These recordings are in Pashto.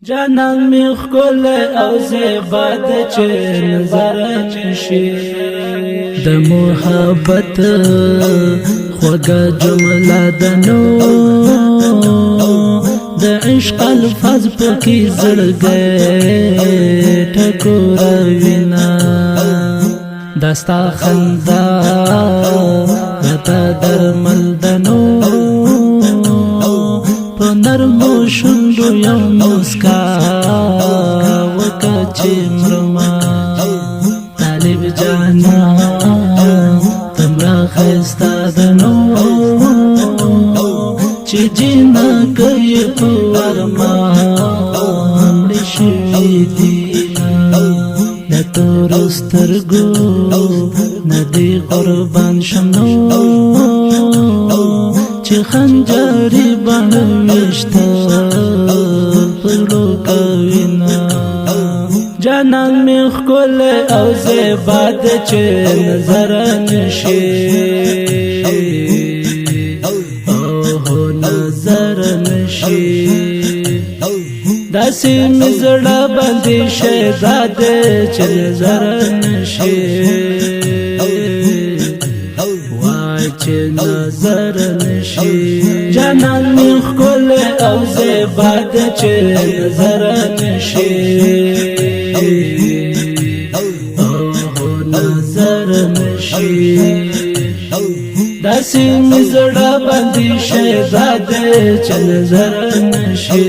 جانان می خکل او زیباد چه نظر نشی د محبت خوږه جمله دنو د عشق الفاظ پکې زړګي ټکوروینا دستا خندا غتا درمل دنو په نرمو شونډو یو مسکا وکړه مرما طالب جانا تمرا خستا دنو چې جنا کوي په ارمان شوي دي د تور سترګو ندی قربان شمنو چې خنجرې بڼويشته پرلو کوینا جانان می خکل او زیباد چې نظر نشي او نظر نشي داسې می زړه باندې شهزاد چې نظر نشي چې نظر نشي جانان می خکل او زیباد چې نظر نشي او نظر نشي داسې می زړه باندې شهزاد چې نظر نشي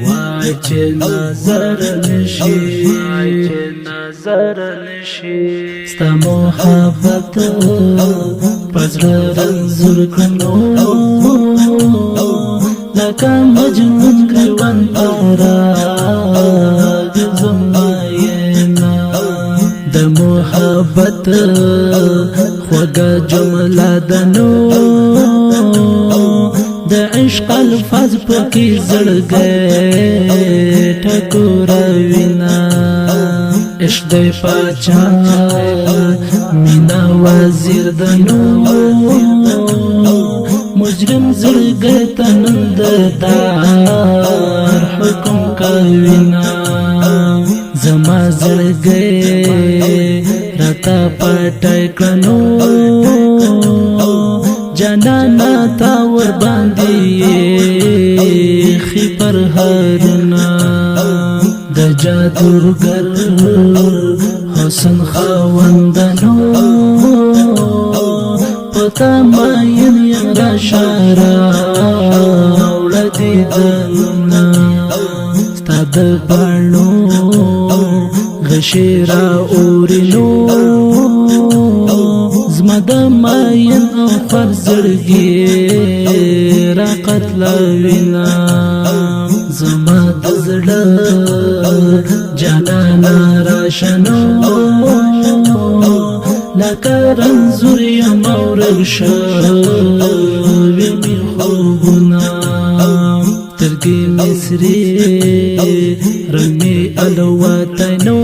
وای چې نظر نشي نظر نشي ستا محبت پزړه رنځور کړو لکه مجنون ګریوان پارا زماینا د محبت خوږه جمله دنو د عشق الفاظ پکې زړګي ټکوروینا عشق دی پاچا مینا وزیر دنو مجرم زړګي تنند دار حکم کوینا زما زړګي راته پټای کړنو جانانا تا ور باندې خي پر هرنا د جادوګر حسن خواندنو پتا ماین را شارا ولدي دنا ستاد پړو غشيرا اورینو زمد ماین او فرزړګي را قتل وینا زما د زړه جانانا راشنو لکه رنځور یم اورل شوي مې خوبونه سترګې مې سرې رنګ مې الوتنو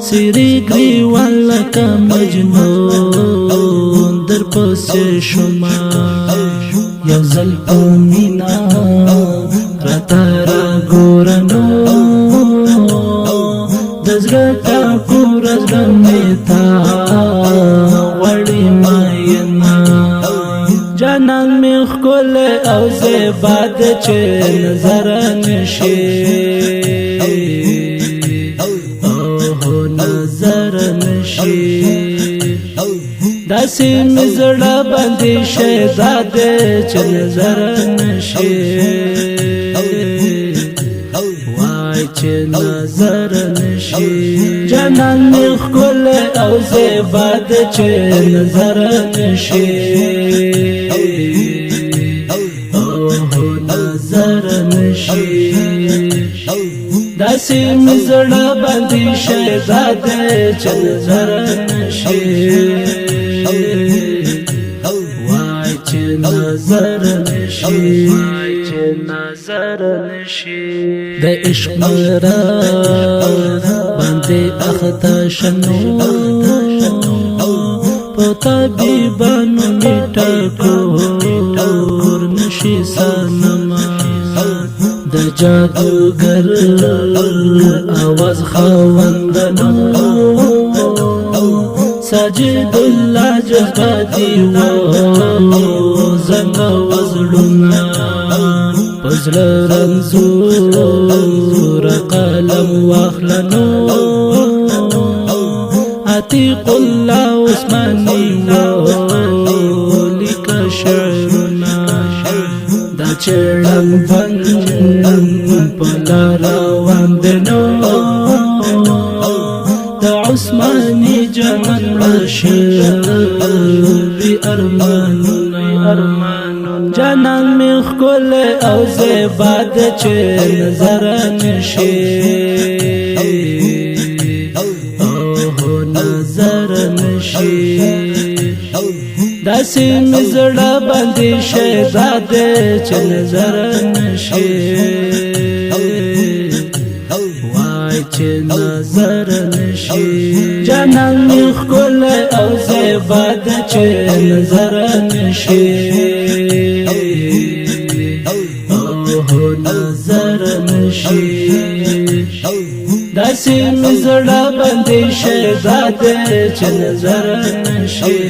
سری ګریوان لکه مجنون در پسې شوما یو ځل په مینا راته راګورنو د زړه ټکور زړه مې تا غواړي ماینا جانان می خکل او زیباد چې نظر نشي او نظر نشي داسې می زړه باندې شهزاد چې نظر نشي وای چې نظر نشي جانان می خکل او زیباد چې نظر نشي او نظر نشي داسې می زړه باندې شهزاد چې نظر نشي وای چې نظر نشي نظر نشي د عشق مراد باندې اخته شنو په طبيبانو میټا کور نشي نشي سنما د جادوګر आवाज خوندنو ساجد الله جذباتي و زنګ وزړونه پزړ رنزور قلم واخلنو عتیق الله عثماني و لیک شعرنا دا چړم بند پلا روان دنو دا عثماني جنن رشوي ارماننا جنن مخ کل او زباد چه نظر نشي داسې مزړه باندې شهزاد چې نظر نشي وای چې نظر نشي جانان مخ کول او زباد چې نظر نشي او نظر نشي داسې مزړه باندې شهزاد چې نظر نشي